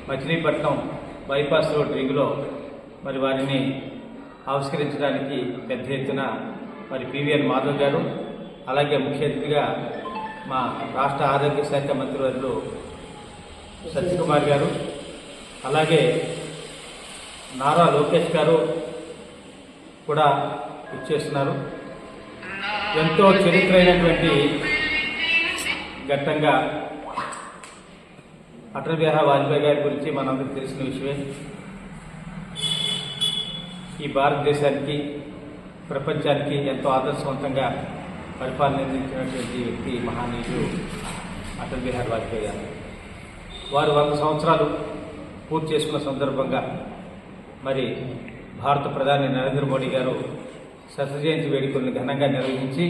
Machilipatnam bypass road రింగ్లో మరి వారిని ఆవిష్కరించడానికి పెద్ద ఎత్తున మరి పివిఎన్ మాధవ్ గారు, అలాగే ముఖ్య అతిథిగా మా రాష్ట్ర ఆరోగ్య శాఖ మంత్రివర్యులు సత్యకుమార్ గారు, అలాగే నారా లోకేష్ గారు కూడా ఇచ్చేస్తున్నారు. ఎంతో చరిత్రైనటువంటి ఘట్టంగా అటల్ బిహారీ వాజ్పేయి గారి గురించి మనందరికీ తెలిసిన విషయమే. ఈ భారతదేశానికి, ప్రపంచానికి ఎంతో ఆదర్శవంతంగా పరిపాలన అందించినటువంటి వ్యక్తి మహానీయుడు అటల్ బిహారీ వాజ్పేయి గారు. వారు 100 సంవత్సరాలు పూర్తి చేసుకున్న సందర్భంగా మరి భారత ప్రధాని నరేంద్ర మోడీ గారు శత జయంతి వేడుకలను ఘనంగా నిర్వహించి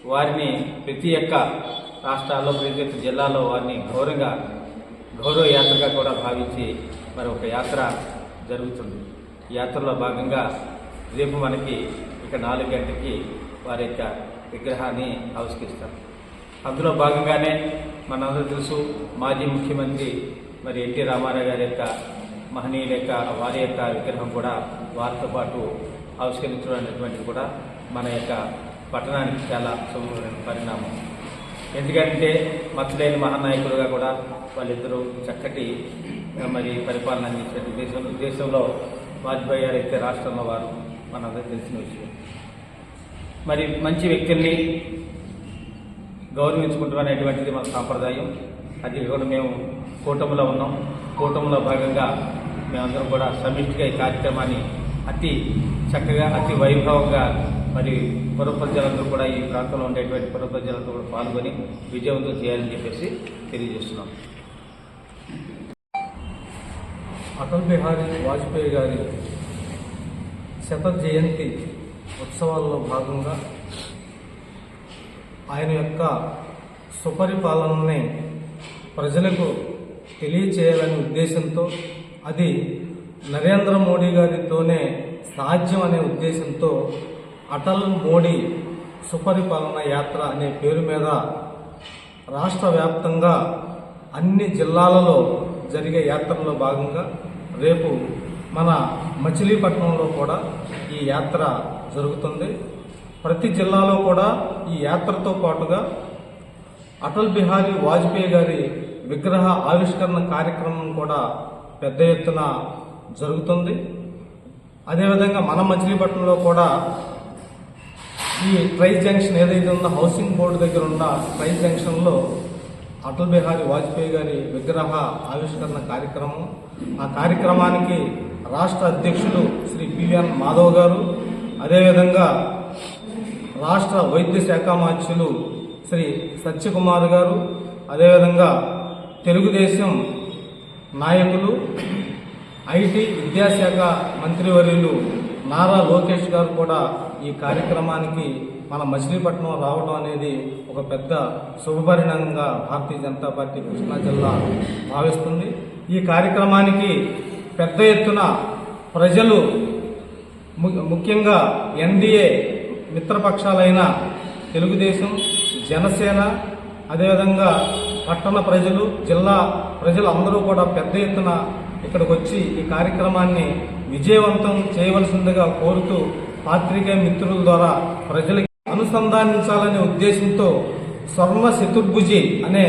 వారిని ప్రతి ఒక్క రాష్ట్రాల్లో, ప్రతి ఒక్క జిల్లాలో వారిని గౌరవ యాత్రగా కూడా భావించి మరి ఒక యాత్ర జరుగుతుంది. ఈ యాత్రలో భాగంగా రేపు మనకి ఇక 4 గంటలకి వారి యొక్క విగ్రహాన్ని ఆవిష్కరిస్తారు. అందులో భాగంగానే మనందరూ తెలుసు, మాజీ ముఖ్యమంత్రి మరి ఎన్టీ రామారావు గారి యొక్క మహనీయుల యొక్క వారి యొక్క విగ్రహం కూడా వారితో పాటు ఆవిష్కరించడం అనేటువంటిది కూడా మన యొక్క పట్టణానికి చాలా శుభమైన పరిణామం. ఎందుకంటే మచ్చలేని మహానాయకులుగా కూడా వాళ్ళిద్దరూ చక్కటి మరి పరిపాలన అందించిన దేశంలో వాజ్పేయి గారు అయితే రాష్ట్రంలో వారు మనందరికీ తెలిసిన విషయం. మరి మంచి వ్యక్తుల్ని గౌరవించుకుంటాం అనేటువంటిది మన సాంప్రదాయం. అది కూడా మేము కూటమిలో ఉన్నాం. కూటమిలో భాగంగా మేమందరం కూడా సమిష్టిగా ఈ కార్యక్రమాన్ని అతి చక్కగా, అతి వైభవంగా మరి పుర ప్రజలందరూ కూడా, ఈ ప్రాంతంలో ఉండేటువంటి పుర ప్రజలందరూ కూడా పాల్గొని విజయవంతం చేయాలని చెప్పేసి తెలియజేస్తున్నాం. అటల్ బిహారీ వాజ్పేయి గారి శత జయంతి ఉత్సవాల్లో భాగంగా ఆయన యొక్క సుపరిపాలనని ప్రజలకు తెలియచేయాలనే ఉద్దేశంతో, అది నరేంద్ర మోడీ గారితోనే సాధ్యం అనే ఉద్దేశంతో అటల్ మోడీ సుపరిపాలన యాత్ర అనే పేరు మీద రాష్ట్ర వ్యాప్తంగా అన్ని జిల్లాలలో జరిగే యాత్రలో భాగంగా రేపు మన మచిలీపట్నంలో కూడా ఈ యాత్ర జరుగుతుంది. ప్రతి జిల్లాలో కూడా ఈ యాత్రతో పాటుగా అటల్ బిహారీ వాజ్పేయి గారి విగ్రహ ఆవిష్కరణ కార్యక్రమం కూడా పెద్ద ఎత్తున జరుగుతుంది. అదేవిధంగా మన మచిలీపట్నంలో కూడా ఈ ట్రై జంక్షన్ ఏదైతే ఉందో, హౌసింగ్ బోర్డు దగ్గర ఉన్న ట్రై జంక్షన్లో అటల్ బిహారీ వాజ్పేయి గారి విగ్రహ ఆవిష్కరణ కార్యక్రమం, ఆ కార్యక్రమానికి రాష్ట్ర అధ్యక్షులు శ్రీ పివిఎన్ మాధవ్ గారు, అదేవిధంగా రాష్ట్ర వైద్య శాఖ మంత్రులు శ్రీ సత్యకుమార్ గారు, అదేవిధంగా తెలుగుదేశం నాయకులు, ఐటీ విద్యాశాఖ మంత్రివర్యులు నారా లోకేష్ గారు కూడా ఈ కార్యక్రమానికి మన మచిలీపట్నం రావడం అనేది ఒక పెద్ద శుభపరిణామంగా భారతీయ జనతా పార్టీ కృష్ణా జిల్లా భావిస్తుంది. ఈ కార్యక్రమానికి పెద్ద ఎత్తున ప్రజలు, ముఖ్యంగా ఎన్డీఏ మిత్రపక్షాలైన తెలుగుదేశం, జనసేన, అదేవిధంగా పట్టణ ప్రజలు, జిల్లా ప్రజలు అందరూ కూడా పెద్ద ఎత్తున ఇక్కడికి వచ్చి ఈ కార్యక్రమాన్ని విజయవంతం చేయవలసిందిగా కోరుతూ పాత్రికేయ మిత్రుల ద్వారా ప్రజలకు అనుసంధానించాలనే ఉద్దేశంతో స్వర్ణ చతుర్భుజి అనే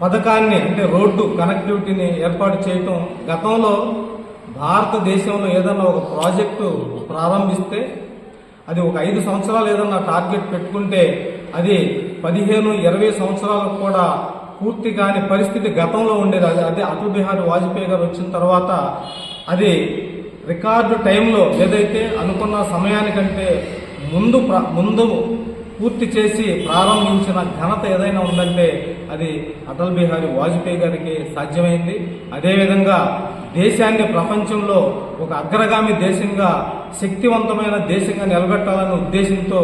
పథకాన్ని, అంటే రోడ్డు కనెక్టివిటీని ఏర్పాటు చేయటం. గతంలో భారతదేశంలో ఏదన్నా ఒక ప్రాజెక్టు ప్రారంభిస్తే అది ఒక 5 సంవత్సరాలు ఏదన్నా టార్గెట్ పెట్టుకుంటే అది 15-20 సంవత్సరాలకు కూడా పూర్తి కాని పరిస్థితి గతంలో ఉండేది. అదే అటల్ బిహారీ వాజ్పేయి గారు వచ్చిన తర్వాత అది రికార్డు టైంలో ఏదైతే అనుకున్న సమయానికంటే ముందు పూర్తి చేసి ప్రారంభించిన ఘనత ఏదైనా ఉందంటే అది అటల్ బిహారీ వాజ్పేయి గారికి సాధ్యమైంది. అదేవిధంగా దేశాన్ని ప్రపంచంలో ఒక అగ్రగామి దేశంగా, శక్తివంతమైన దేశంగా నిలబెట్టాలనే ఉద్దేశంతో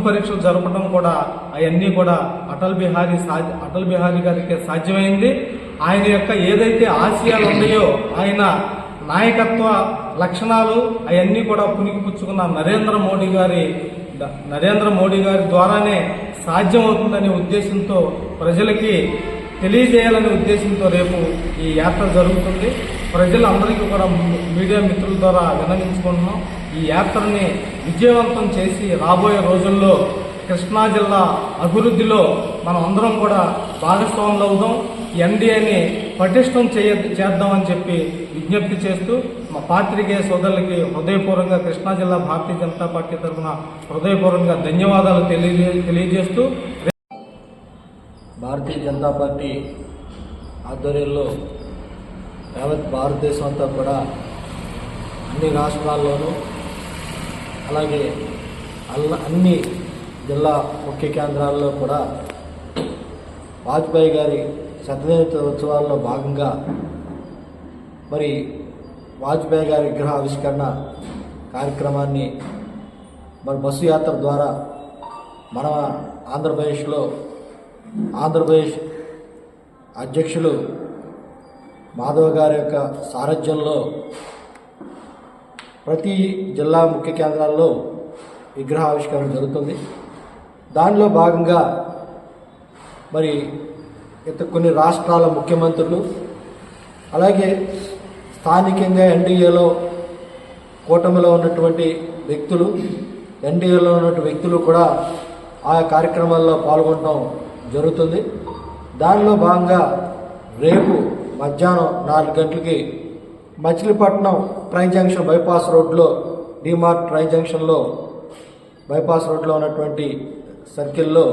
పరీక్షలు జరపడం కూడా అవన్నీ కూడా అటల్ బిహారీ గారికి సాధ్యమైంది. ఆయన యొక్క ఏదైతే ఆశయాలు ఉన్నాయో, ఆయన నాయకత్వ లక్షణాలు అవన్నీ కూడా పుణికిపుచ్చుకున్న నరేంద్ర మోడీ గారి ద్వారానే సాధ్యమవుతుందనే ఉద్దేశంతో ప్రజలకి తెలియజేయాలనే ఉద్దేశంతో రేపు ఈ యాత్ర జరుగుతుంది. ప్రజలందరికీ కూడా మీడియా మిత్రుల ద్వారా విన్నవించుకుంటున్నాం. ఈ యాత్రని విజయవంతం చేసి రాబోయే రోజుల్లో కృష్ణా జిల్లా అభివృద్ధిలో మనం అందరం కూడా భాగస్వాములు అవుదాం. ఎన్డీఏని పటిష్టం చేద్దామని చెప్పి విజ్ఞప్తి చేస్తూ మా పాత్రికేయ సోదరులకి హృదయపూర్వకంగా కృష్ణా జిల్లా భారతీయ జనతా పార్టీ తరఫున హృదయపూర్వకంగా ధన్యవాదాలు తెలియజేస్తూ భారతీయ జనతా పార్టీ ఆధ్వర్యంలో యావత్ భారతదేశం అంతా కూడా అన్ని రాష్ట్రాల్లోనూ అలాగే అన్ని జిల్లా ముఖ్య కేంద్రాల్లో కూడా వాజ్పేయి గారి శతదినోత్సవ ఉత్సవాల్లో భాగంగా మరి వాజ్పేయి గారి విగ్రహ ఆవిష్కరణ కార్యక్రమాన్ని మరి బస్సు యాత్ర ద్వారా మన ఆంధ్రప్రదేశ్ అధ్యక్షులు మాధవ్ గారి యొక్క సారథ్యంలో ప్రతి జిల్లా ముఖ్య కేంద్రాల్లో విగ్రహావిష్కరణ జరుగుతుంది. దానిలో భాగంగా మరి కొన్ని రాష్ట్రాల ముఖ్యమంత్రులు అలాగే స్థానికంగా ఎన్డీఏలో కూటమిలో ఉన్నటువంటి వ్యక్తులు ఎన్డీఏలో ఉన్నటువంటి వ్యక్తులు కూడా ఆ కార్యక్రమాల్లో పాల్గొనడం జరుగుతుంది. దానిలో భాగంగా రేపు మధ్యాహ్నం 4 గంటలకి మచిలీపట్నం ట్రైన్ జంక్షన్ బైపాస్ రోడ్లో డిమార్ట్ ట్రైన్ జంక్షన్లో బైపాస్ రోడ్లో ఉన్నటువంటి సర్కిల్లో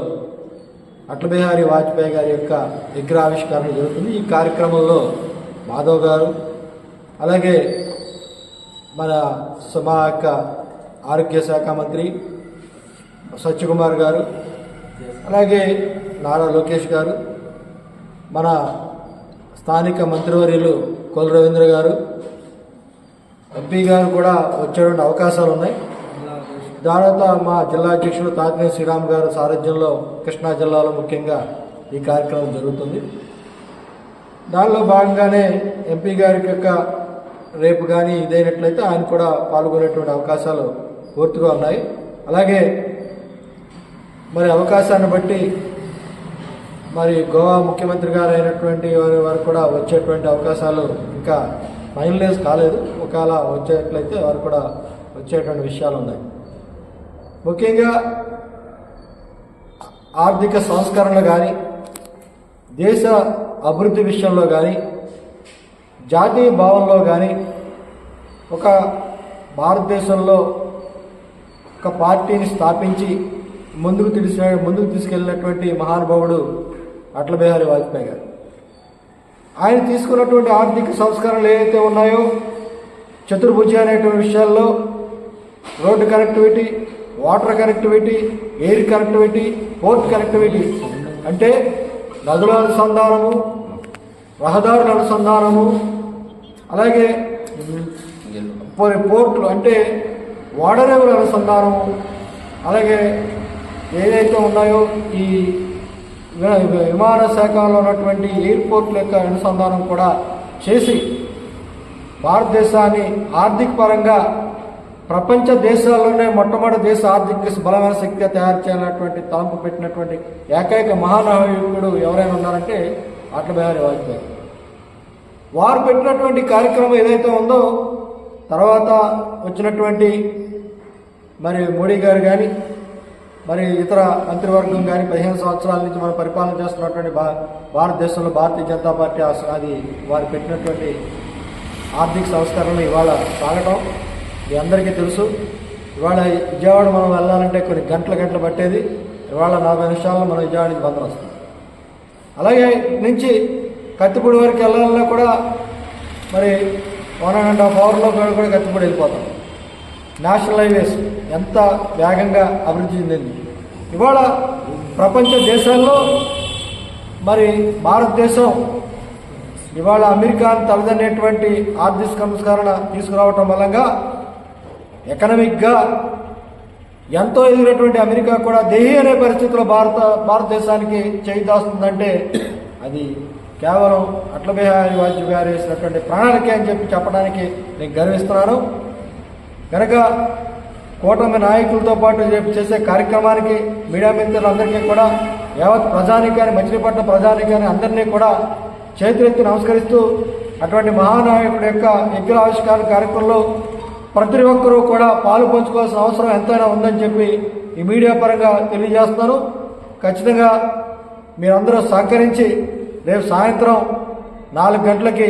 అటల్ బిహారీ వాజ్పేయి గారి యొక్క విగ్రహావిష్కరణ జరుగుతుంది. ఈ కార్యక్రమంలో మాధవ్ గారు అలాగే మా యొక్క ఆరోగ్య శాఖ మంత్రి సత్యకుమార్ గారు అలాగే నారా లోకేష్ గారు మన స్థానిక మంత్రివర్యులు కొల్లు రవీంద్ర గారు ఎంపీ గారు కూడా వచ్చేటువంటి అవకాశాలు ఉన్నాయి. దానితో మా జిల్లా అధ్యక్షులు తాతినేని శ్రీరామ్ గారు సారథ్యంలో కృష్ణా జిల్లాలో ముఖ్యంగా ఈ కార్యక్రమం జరుగుతుంది. దానిలో భాగంగానే ఎంపీ గారికి యొక్క రేపు కానీ ఇదైనట్లయితే ఆయన కూడా పాల్గొనేటువంటి అవకాశాలు పూర్తిగా ఉన్నాయి. అలాగే మరి అవకాశాన్ని బట్టి మరి గోవా ముఖ్యమంత్రి గారు అయినటువంటి వారు కూడా వచ్చేటువంటి అవకాశాలు ఇంకా ఫైనలైజ్ కాలేదు. ఒకవేళ వచ్చేట్లయితే వారు కూడా వచ్చేటువంటి విషయాలు ఉన్నాయి. ముఖ్యంగా ఆర్థిక సంస్కరణలు కానీ దేశ అభివృద్ధి విషయంలో కానీ జాతీయ భావంలో కానీ ఒక భారతదేశంలో ఒక పార్టీని స్థాపించి ముందుకు తీసుకెళ్ళినటువంటి మహానుభావుడు అటల్ బిహారీ వాజ్పేయి గారు. ఆయన తీసుకున్నటువంటి ఆర్థిక సంస్కరణలు ఏవైతే ఉన్నాయో చతుర్భుజ అనేటువంటి విషయాల్లో road connectivity, water connectivity, air connectivity, port connectivity అంటే నదుల అనుసంధానము, రహదారుల అనుసంధానము, అలాగే పోర్టులు అంటే ఓడరేవుల అనుసంధానము, అలాగే ఏదైతే ఉన్నాయో ఈ విమాన శాఖలో ఉన్నటువంటి ఎయిర్పోర్ట్ల యొక్క అనుసంధానం కూడా చేసి భారతదేశాన్ని ఆర్థిక పరంగా ప్రపంచ దేశాల్లోనే మొట్టమొదటి దేశ ఆర్థిక బలమైన శక్తిగా తయారు చేయాలన్నటువంటి తలంపు పెట్టినటువంటి ఏకైక మహానాయకుడు ఎవరైనా ఉన్నారంటే అటల్ బిహారీ వాజ్పేయి. వారు పెట్టినటువంటి కార్యక్రమం ఏదైతే ఉందో తర్వాత వచ్చినటువంటి మరి మోడీ గారు కానీ మరి ఇతర మంత్రివర్గం కానీ 15 సంవత్సరాల నుంచి మనం పరిపాలన చేస్తున్నటువంటి భారతదేశంలో భారతీయ జనతా పార్టీ అది వారు పెట్టినటువంటి ఆర్థిక సంస్కరణలు ఇవాళ సాగటం మీ అందరికీ తెలుసు. ఇవాళ విజయవాడ మనం వెళ్ళాలంటే కొన్ని గంటలు పట్టేది ఇవాళ 40 నిమిషాల్లో మనం విజయవాడ నుంచి బందరు వస్తాం. అలాగే నుంచి కత్తిపూడి వరకు వెళ్ళాలన్నా కూడా మరి 1.5 అవర్లో కూడా కత్తిపూడి వెళ్ళిపోతాం. నేషనల్ హైవేస్ ఎంత వేగంగా అభివృద్ధి చెందింది. ఇవాళ ప్రపంచ దేశాల్లో మరి భారతదేశం ఇవాళ అమెరికాను తలదనేటువంటి ఆర్థిక సంస్కరణ తీసుకురావటం వల్ల ఎకనామిక్గా ఎంతో ఎదిగినటువంటి అమెరికా కూడా దేహి అనే పరిస్థితిలో భారతదేశానికి చేయిదాస్తుందంటే అది కేవలం అటల్ బిహారీ వాజ్పేయి గారు వేసినటువంటి ప్రణాళిక అని చెప్పడానికి నేను గర్విస్తున్నాను. కనుక కూటమి నాయకులతో పాటు రేపు చేసే కార్యక్రమానికి మీడియా మిత్రులందరికీ కూడా యావత్ ప్రజానికాన్ని, మచిలీపట్నం ప్రజానికాన్ని అందరినీ కూడా చేతులెత్తి నమస్కరిస్తూ అటువంటి మహానాయకుడి యొక్క విగ్రహావిష్కరణ కార్యక్రమంలో ప్రతి ఒక్కరూ కూడా పాలు పంచుకోవాల్సిన అవసరం ఎంతైనా ఉందని చెప్పి ఈ మీడియా పరంగా తెలియజేస్తున్నాను. ఖచ్చితంగా మీరందరూ సహకరించి రేపు సాయంత్రం 4 గంటలకి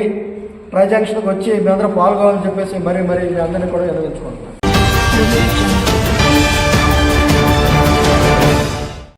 ట్రై జంక్షన్కి వచ్చి మీ అందరూ పాల్గొవాలని చెప్పేసి మరీ మీ అందరినీ కూడా విన్నవించుకుంటున్నాను.